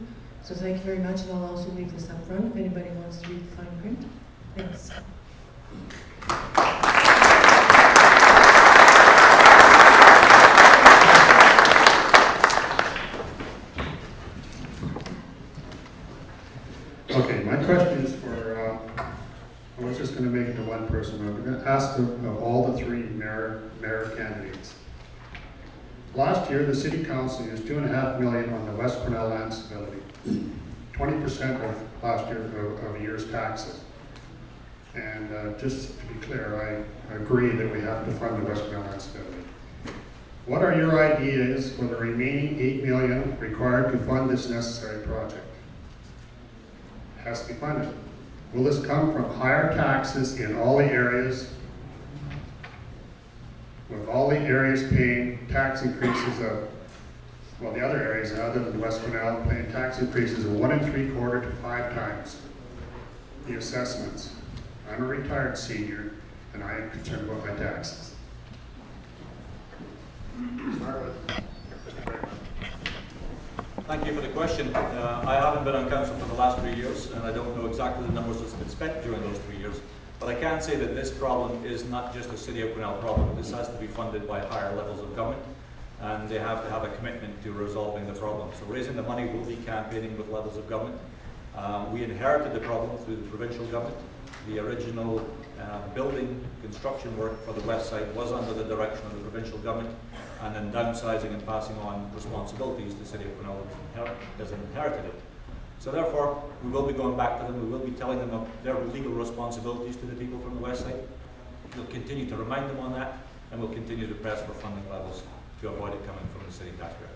[SPEAKER 12] So thank you very much, and I'll also leave this up front if anybody wants to read the fine print. Thanks.
[SPEAKER 14] Okay, my question is for, I was just going to make it to one person. I'm going to ask of all the three mayor candidates. Last year, the city council used $2.5 million on the West Quesnel land stability, 20% of last year of a year's taxes. And just to be clear, I agree that we have to fund the West Quesnel land stability. What are your ideas for the remaining $8 million required to fund this necessary project? It has to be funded. Will this come from higher taxes in all the areas, with all the areas paying tax increases of, well, the other areas other than West Quesnel paying tax increases of 1 3/4 to 5 times the assessments? I'm a retired senior, and I am concerned about my taxes. Start with Mr. Craig.
[SPEAKER 10] Thank you for the question. I haven't been on council for the last 3 years, and I don't know exactly the numbers that's been spent during those 3 years. But I can say that this problem is not just a City of Quesnel problem. This has to be funded by higher levels of government, and they have to have a commitment to resolving the problem. So raising the money will be campaigning with levels of government. We inherited the problem through the provincial government. The original building construction work for the west side was under the direction of the provincial government, and then downsizing and passing on responsibilities, the City of Quesnel has inherited it. So therefore, we will be going back to them, we will be telling them of their legal responsibilities to the people from the west side. We'll continue to remind them on that, and we'll continue to press for funding levels to avoid it coming from the city taxpayer.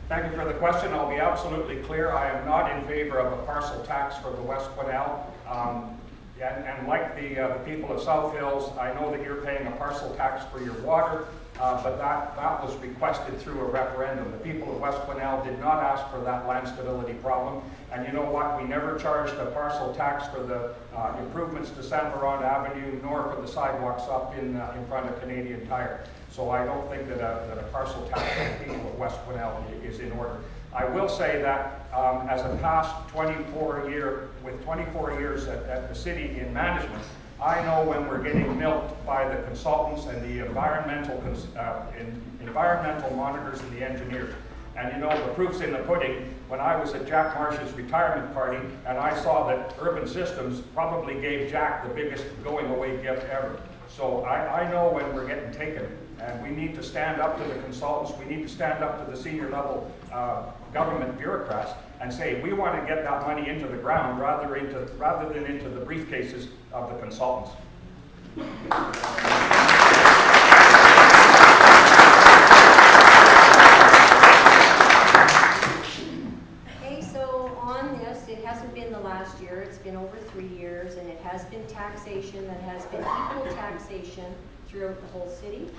[SPEAKER 8] Thank you for the question. I'll be absolutely clear. I am not in favor of a parcel tax for the West Quesnel. And like the people of South Hills, I know that you're paying a parcel tax for your water, but that was requested through a referendum. The people of West Quesnel did not ask for that land stability problem. And you know what? We never charged a parcel tax for the improvements to San Laurent Avenue, nor for the sidewalks up in front of Canadian Tire. So I don't think that a parcel tax for the people of West Quesnel is in order. I will say that as a past 24 years at the city in management, I know when we're getting milked by the consultants and the environmental monitors and the engineers. And you know, the proof's in the pudding. When I was at Jack Marsh's retirement party and I saw that Urban Systems probably gave Jack the biggest going away gift ever. So I know when we're getting taken, and we need to stand up to the consultants, we need to stand up to the senior level government bureaucrats and say, we want to get that money into the ground rather than into the briefcases of the consultants.
[SPEAKER 5] Okay, so on this, it hasn't been the last year, it's been over 3 years, and it has been taxation that has been equal taxation throughout the whole city.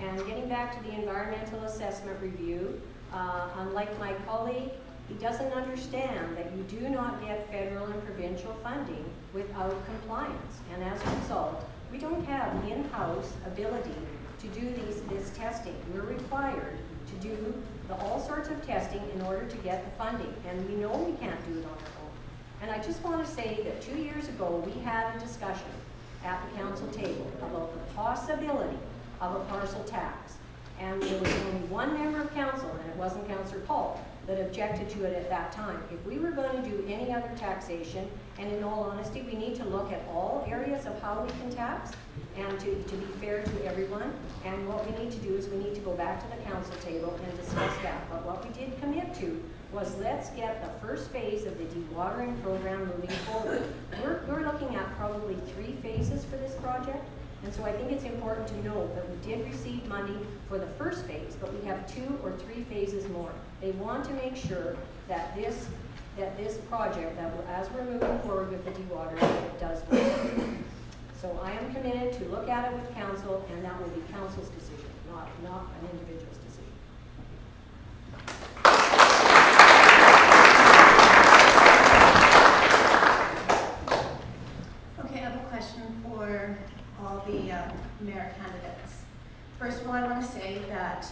[SPEAKER 5] And getting back to the environmental assessment review, unlike my colleague, He doesn't understand that you do not get federal and provincial funding without compliance. And as a result, we don't have in-house ability to do this testing. We're required to do all sorts of testing in order to get the funding. And we know we can't do it on our own. And I just want to say that 2 years ago, we had a discussion at the council table about the possibility of a parcel tax. And there was only one member of council, and it wasn't Councillor Paul, that objected to it at that time. If we were going to do any other taxation, and in all honesty, we need to look at all areas of how we can tax, and to be fair to everyone. And what we need to do is we need to go back to the council table and discuss that. But what we did commit to was let's get the first phase of the dewatering program moving forward. We're looking at probably 3 phases for this project. And so I think it's important to note that we did receive money for the first phase, but we have 2 or 3 phases more. They want to make sure that this project, that as we're moving forward with the dewatering, it does work. So I am committed to look at it with council, and that will be council's decision, not an individual's decision.
[SPEAKER 15] Okay, I have a question for all the mayor candidates. First of all, I want to say that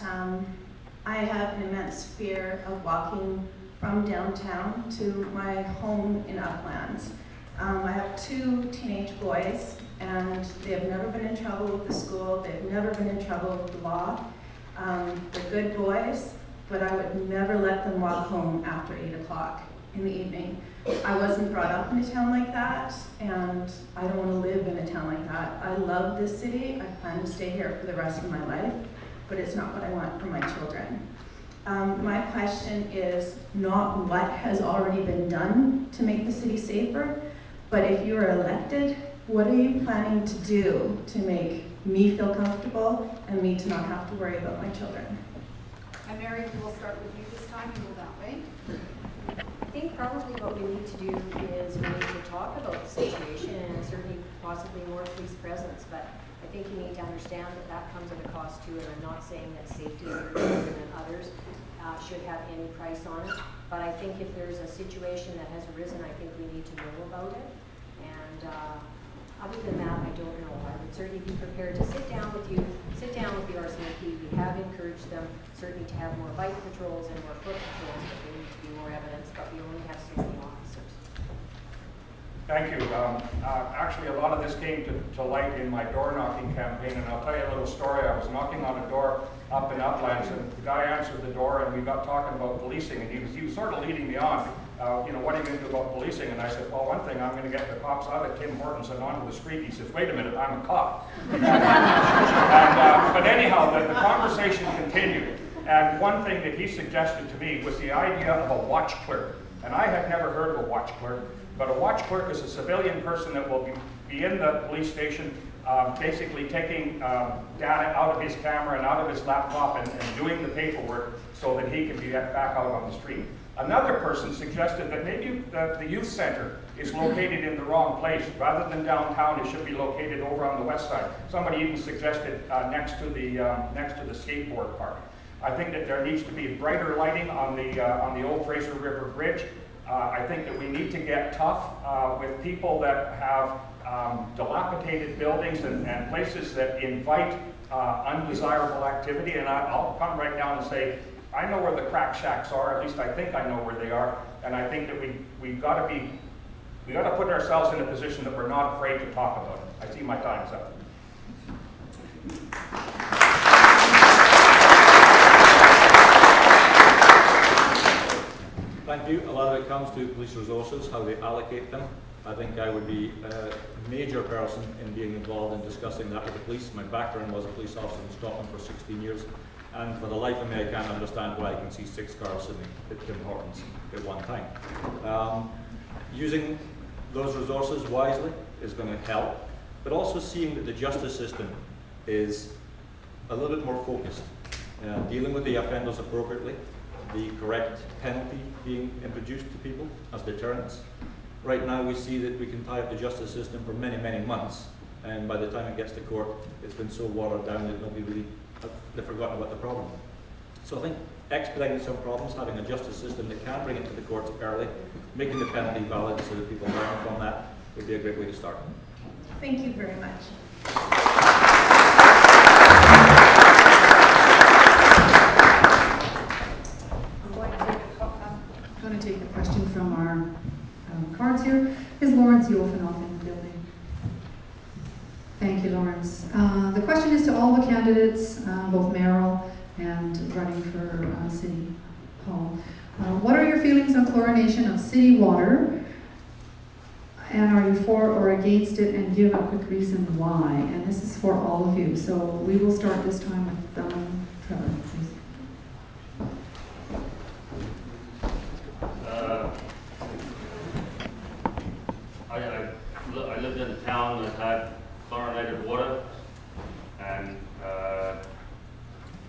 [SPEAKER 15] I have an immense fear of walking from downtown to my home in Uplands. I have 2 teenage boys, and they have never been in trouble with the school. They've never been in trouble with the law. They're good boys, but I would never let them walk home after 8 o'clock in the evening. I wasn't brought up in a town like that, and I don't want to live in a town like that. I love this city. I plan to stay here for the rest of my life, but it's not what I want for my children. My question is not what has already been done to make the city safer, but if you are elected, what are you planning to do to make me feel comfortable and me to not have to worry about my children?
[SPEAKER 2] And Mary, we'll start with you this time and go that way.
[SPEAKER 5] I think probably what we need to do is we need to talk about the situation and certainly possibly more police presence, but I think you need to understand that that comes at a cost too, and I'm not saying that safety of your children and others should have any price on it, but I think if there's a situation that has arisen, I think we need to know about it. And other than that, I don't know. I would certainly be prepared to sit down with the RCMP. We have encouraged them certainly to have more bike patrols and more foot patrols, but there need to be more evidence, but we only have so many officers.
[SPEAKER 8] Thank you. Actually, a lot of this came to light in my door knocking campaign, and I'll tell you a little story. I was knocking on a door up in Uplands, and the guy answered the door, and we got talking about policing, and he was sort of leading me on. What are you going to do about policing? And I said, well, one thing, I'm going to get the cops out of Tim Hortons and onto the street. He says, wait a minute, I'm a cop. But anyhow, the conversation continued. And one thing that he suggested to me was the idea of a watch clerk. And I had never heard of a watch clerk, but a watch clerk is a civilian person that will be in the police station, basically taking data out of his camera and out of his laptop and doing the paperwork so that he can be back out on the street. Another person suggested that maybe the youth center is located in the wrong place. Rather than downtown, it should be located over on the west side. Somebody even suggested next to the skateboard park. I think that there needs to be brighter lighting on the old Fraser River Bridge. I think that we need to get tough with people that have dilapidated buildings and places that invite undesirable activity. And I'll come right down and say, I know where the crack shacks are. At least I think I know where they are. And I think that we've got to put ourselves in a position that we're not afraid to talk about it. I see my time's up.
[SPEAKER 10] Thank you. A lot of it comes to police resources, how they allocate them. I think I would be a major person in being involved in discussing that with the police. My background was a police officer in Scotland for 16 years, and for the life of me I can't understand why I can see 6 cars sitting at Tim Hortons at one time. Using those resources wisely is going to help, but also seeing that the justice system is a little bit more focused, dealing with the offenders appropriately, the correct penalty being introduced to people as deterrents. Right now we see that we can tie up the justice system for many, many months, and by the time it gets to court, it's been so watered down that nobody really, they've forgotten about the problem. So I think expediting some problems, having a justice system that can bring it to the courts early, making the penalty valid so that people learn from that would be a great way to start.
[SPEAKER 15] Thank you very much.
[SPEAKER 2] I'm going to take a question from our cards here. Is Lawrence Yofanoff in the building? Thank you, Lawrence. The question is to all the candidates, both mayoral and running for City Hall. What are your feelings on chlorination of city water? And are you for or against it? And give a quick reason why. And this is for all of you. So we will start this time with Trevor, please.
[SPEAKER 1] I lived in a town that had chlorinated water, and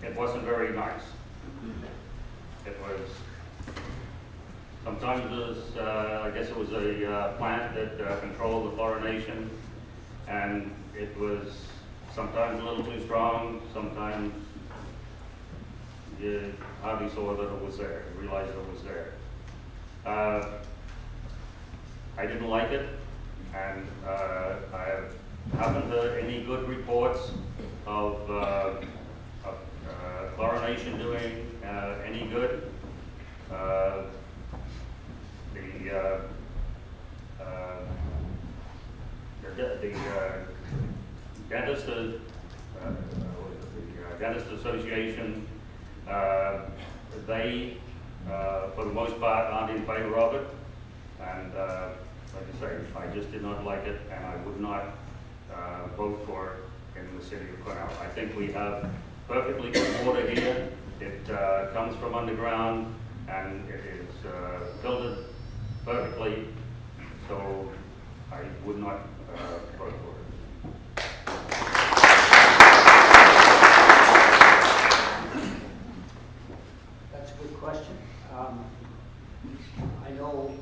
[SPEAKER 1] it wasn't very nice. It was, sometimes it was, I guess it was a plant that controlled the chlorination, and it was sometimes a little too strong, sometimes you hardly saw that it was there, you realized it was there. I didn't like it, and I haven't heard any good reports of chlorination doing any good. The dentist, the dentist association, they, for the most part, aren't in favor of it. And like I say, I just did not like it, and I would not vote for it in the city of Quesnel. I think we have perfectly good water here. It comes from underground, and it is filtered perfectly, so I would not vote for it.
[SPEAKER 13] That's a good question. I know,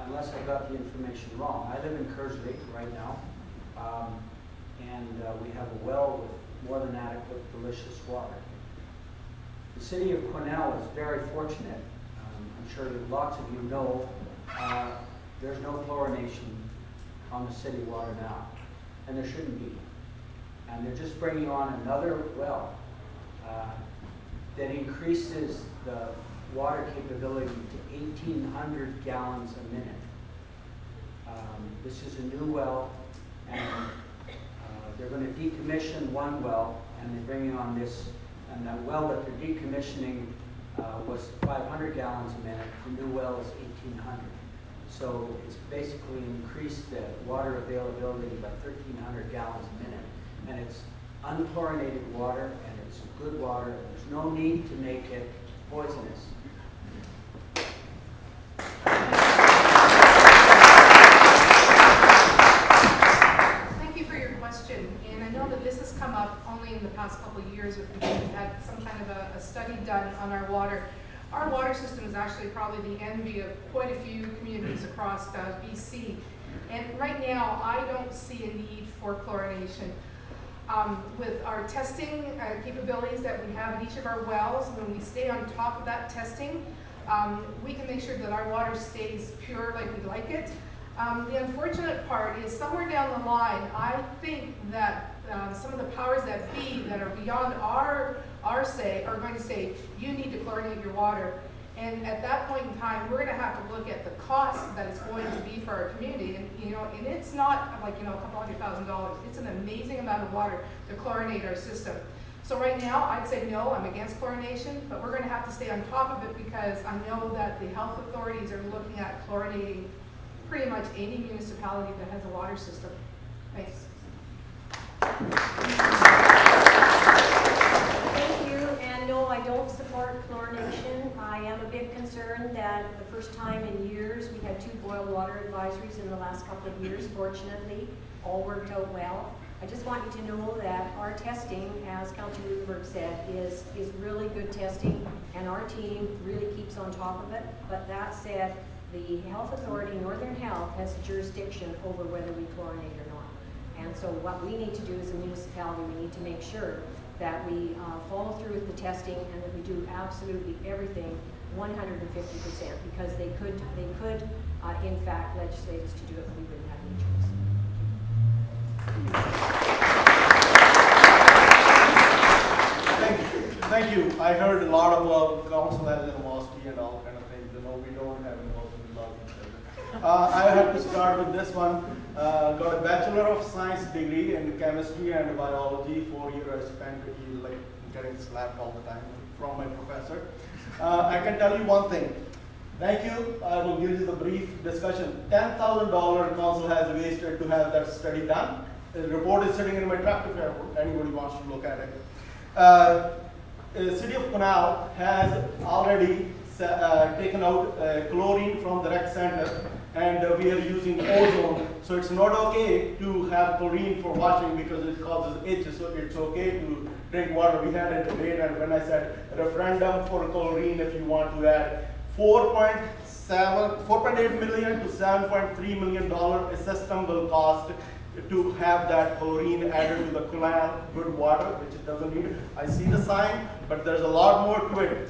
[SPEAKER 13] unless I got the information wrong, I live in Kersley right now, and we have a well with more than adequate, delicious water. The city of Quesnel is very fortunate. I'm sure lots of you know there's no chlorination on the city water now, and there shouldn't be. And they're just bringing on another well that increases the water capability to 1,800 gallons a minute. This is a new well, and they're going to decommission one well, and they're bringing on this, and the well that they're decommissioning was 500 gallons a minute. The new well is 1,800. So it's basically increased the water availability by 1,300 gallons a minute. And it's unchlorinated water, and it's good water, and there's no need to make it poisonous.
[SPEAKER 4] Thank you for your question. And I know that this has come up only in the past couple of years with people who've had some kind of a study done on our water. Our water system is actually probably the envy of quite a few communities across BC. And right now, I don't see a need for chlorination. With our testing capabilities that we have at each of our wells, when we stay on top of that testing, we can make sure that our water stays pure like we like it. The unfortunate part is somewhere down the line, I think that some of the powers that be that are beyond our say are going to say, you need to chlorinate your water. And at that point in time, we're going to have to look at the cost that it's going to be for our community. And and it's not like a couple $100,000. It's an amazing amount of water to chlorinate our system. So right now, I'd say no, I'm against chlorination, but we're going to have to stay on top of it because I know that the health authorities are looking at chlorinating pretty much any municipality that has a water system. Thanks.
[SPEAKER 5] Thank you, and no, I don't support chlorination. I am a bit concerned that the first time in years, we had 2 boil water advisories in the last couple of years. Fortunately, all worked out well. I just want you to know that our testing, as Councillor Rudenberg said, is really good testing, and our team really keeps on top of it. But that said, the Health Authority, Northern Health, has jurisdiction over whether we chlorinate or not. And so what we need to do as a municipality, we need to make sure that we follow through with the testing and that we do absolutely everything 150%, because they could in fact legislate us to do it, but we wouldn't have any choice.
[SPEAKER 6] Thank you. I heard a lot about council as animosity and all kind of things. You know, we don't have animosity with love each other. I have to start with this one. Got a Bachelor of Science degree in chemistry and biology. 4 years I spent like getting slapped all the time from my professor. I can tell you one thing. Thank you. I will give you the brief discussion. $10,000 council has wasted to have that study done. The report is sitting in my tractor if anybody wants to look at it. The city of Quesnel has already taken out chlorine from the rec center, and we are using ozone. So it's not okay to have chlorine for washing because it causes itch. So it's okay to drink water. We had a debate, and when I said referendum for chlorine, if you want to add $4.8 million to $7.3 million a system will cost to have that chlorine added to the Quesnel good water, which it doesn't need. I see the sign, but there's a lot more to it.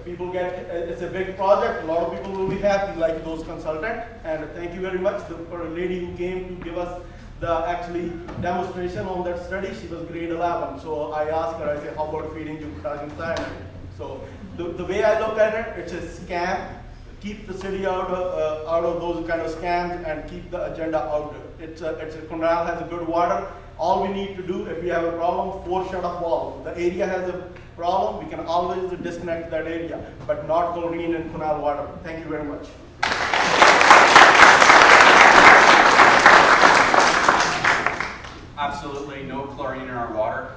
[SPEAKER 6] People get, it's a big project, a lot of people will be happy, like those consultants, and thank you very much for a lady who came to give us the actually demonstration on that study. She was grade 11, so I asked her, I said, how about feeding you potassium cyanide? So the way I look at it, it's a scam. Keep the city out of those kind of scams and keep the agenda out. Quesnel has a good water. All we need to do, if we have a problem, 4 shut-off valves. The area has a problem, we can always disconnect that area, but not chlorine in Quesnel water. Thank you very much.
[SPEAKER 7] Absolutely no chlorine in our water.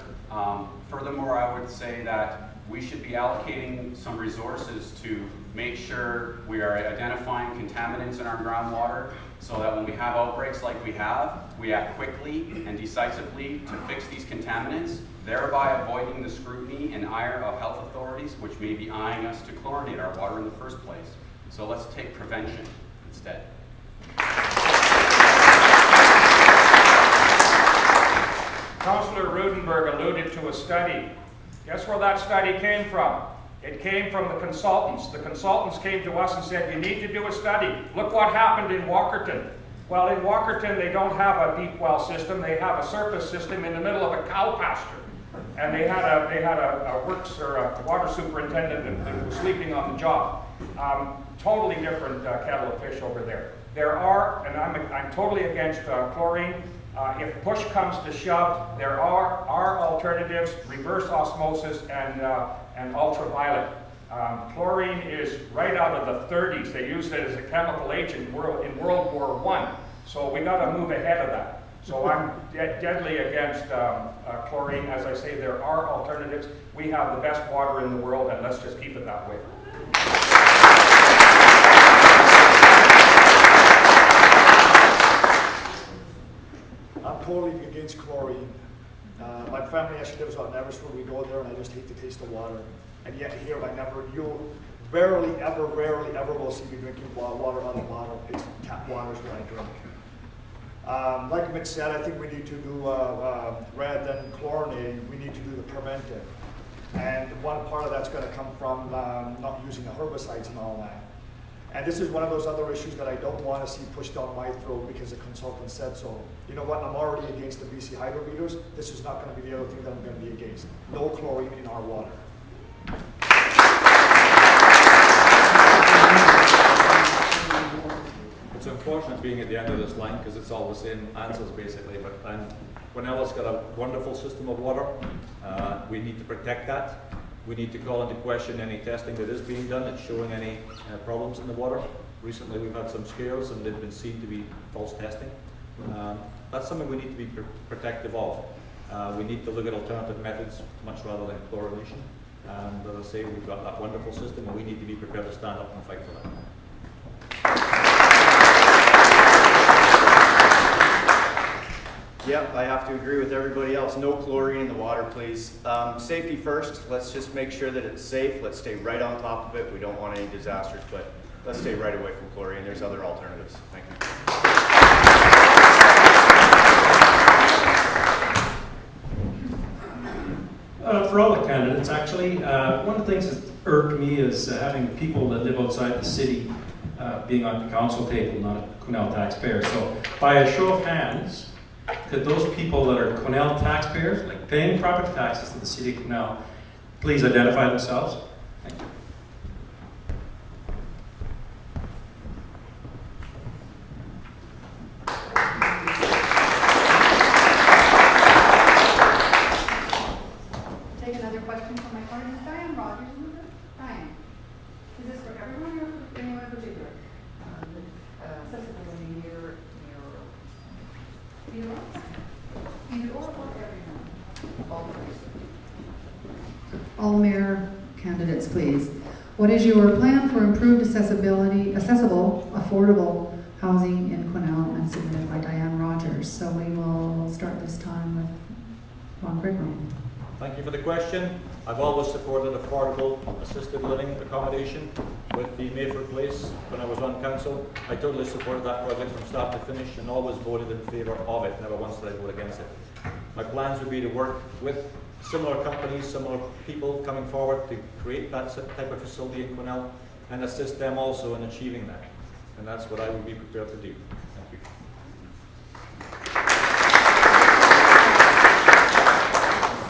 [SPEAKER 7] Furthermore, I would say that we should be allocating some resources to make sure we are identifying contaminants in our groundwater so that when we have outbreaks like we have, we act quickly and decisively to fix these contaminants, thereby avoiding the scrutiny and ire of health authorities, which may be eyeing us to chlorinate our water in the first place. So let's take prevention instead.
[SPEAKER 8] Councillor Rudenberg alluded to a study. Guess where that study came from? It came from the consultants. The consultants came to us and said, you need to do a study. Look what happened in Walkerton. Well, in Walkerton, they don't have a deep well system. They have a surface system in the middle of a cow pasture. And they had a works or a water superintendent that was sleeping on the job. Totally different kettle of fish over there. There are, and I'm totally against chlorine. If push comes to shove, there are alternatives, reverse osmosis and ultraviolet. Chlorine is right out of the 30s. They used it as a chemical agent in World War I. So we got to move ahead of that. So I'm deadly against chlorine. As I say, there are alternatives. We have the best water in the world, and let's just keep it that way.
[SPEAKER 9] I'm totally against chlorine. My family actually lives out in Eversford. We go there and I just hate the taste of water. And yet here you'll rarely ever will see me drinking water out of the bottle. It's tap water is what I drink. Like Mitch said, I think we need to do, rather than chlorinating, we need to do the preventive. And one part of that's going to come from not using the herbicides and all that. And this is one of those other issues that I don't want to see pushed down my throat because the consultant said so. You know what, I'm already against the BC hydro meters. This is not going to be the other thing that I'm going to be against. No chlorine in our water.
[SPEAKER 10] It's unfortunate being at the end of this line because it's all the same answers basically, but Quesnel has got a wonderful system of water. We need to protect that. We need to call into question any testing that is being done that's showing any problems in the water. Recently we've had some scares and they've been seen to be false testing. That's something we need to be protective of. We need to look at alternative methods much rather than chlorination. And as I say, we've got that wonderful system and we need to be prepared to stand up and fight for that.
[SPEAKER 11] Yep, I have to agree with everybody else. No chlorine in the water, please. Safety first. Let's just make sure that it's safe. Let's stay right on top of it. We don't want any disasters, but let's stay right away from chlorine. There's other alternatives. Thank you.
[SPEAKER 16] for all the candidates, actually. One of the things that irked me is having people that live outside the city being at the council table, not Quesnel taxpayers. So, by a show of hands, could those people that are Quesnel taxpayers, like paying property taxes to the city of Quesnel, please identify themselves? Thank you.
[SPEAKER 2] Take another question from my partner, Diane Rogers. Diane, is this for everyone or for anyone in particular? Accessibility near either or everyone. All mayor candidates, please. What is your plan for improved accessible, affordable housing in Quesnel, and submitted by Diane Rogers? So we will start this time with Ron Grigrom.
[SPEAKER 10] Thank you for the question. I've always supported affordable assisted living accommodation with the Mayford Place when I was on council. I totally supported that project from start to finish and always voted in favour of it. Never once did I vote against it. My plans would be to work with similar companies, similar people coming forward to create that type of facility in Quesnel and assist them also in achieving that. And that's what I would be prepared to do. Thank you.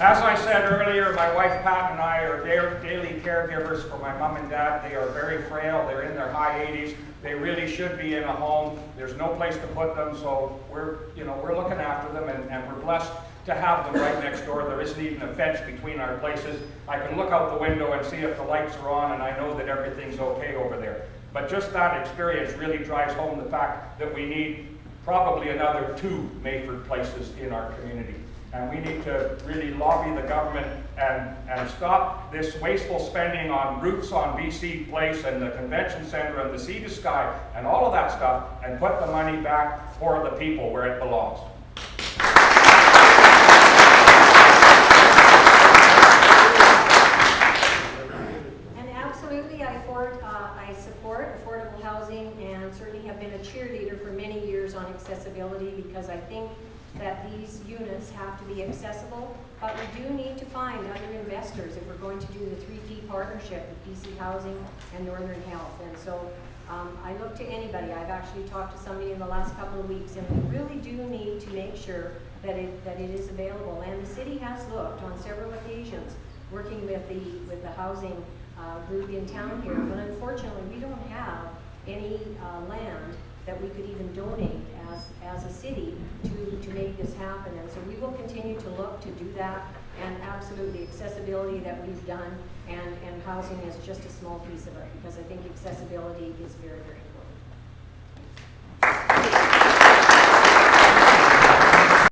[SPEAKER 8] As I said earlier, my wife Pat and I are daily caregivers for my mom and dad. They are very frail. They're in their high 80s. They really should be in a home. There's no place to put them, so we're looking after them, and we're blessed to have them right next door. There isn't even a fence between our places. I can look out the window and see if the lights are on, and I know that everything's okay over there. But just that experience really drives home the fact that we need probably another 2 Mayford places in our community. And we need to really lobby the government and stop this wasteful spending on roofs on BC Place and the convention center and the Sea to Sky and all of that stuff, and put the money back for the people where it belongs.
[SPEAKER 5] And absolutely, I support affordable housing, and certainly have been a cheerleader for many years on accessibility, because I think that these units have to be accessible, but we do need to find other investors if we're going to do the 3P partnership with BC Housing and Northern Health. And so I look to anybody. I've actually talked to somebody in the last couple of weeks, and we really do need to make sure that it is available. And the city has looked on several occasions, working with the housing group in town here, but unfortunately we don't have any land that we could even donate as a city to make this happen. And so we will continue to look to do that, and absolutely accessibility that we've done, and housing is just a small piece of it, because I think accessibility is very, very important.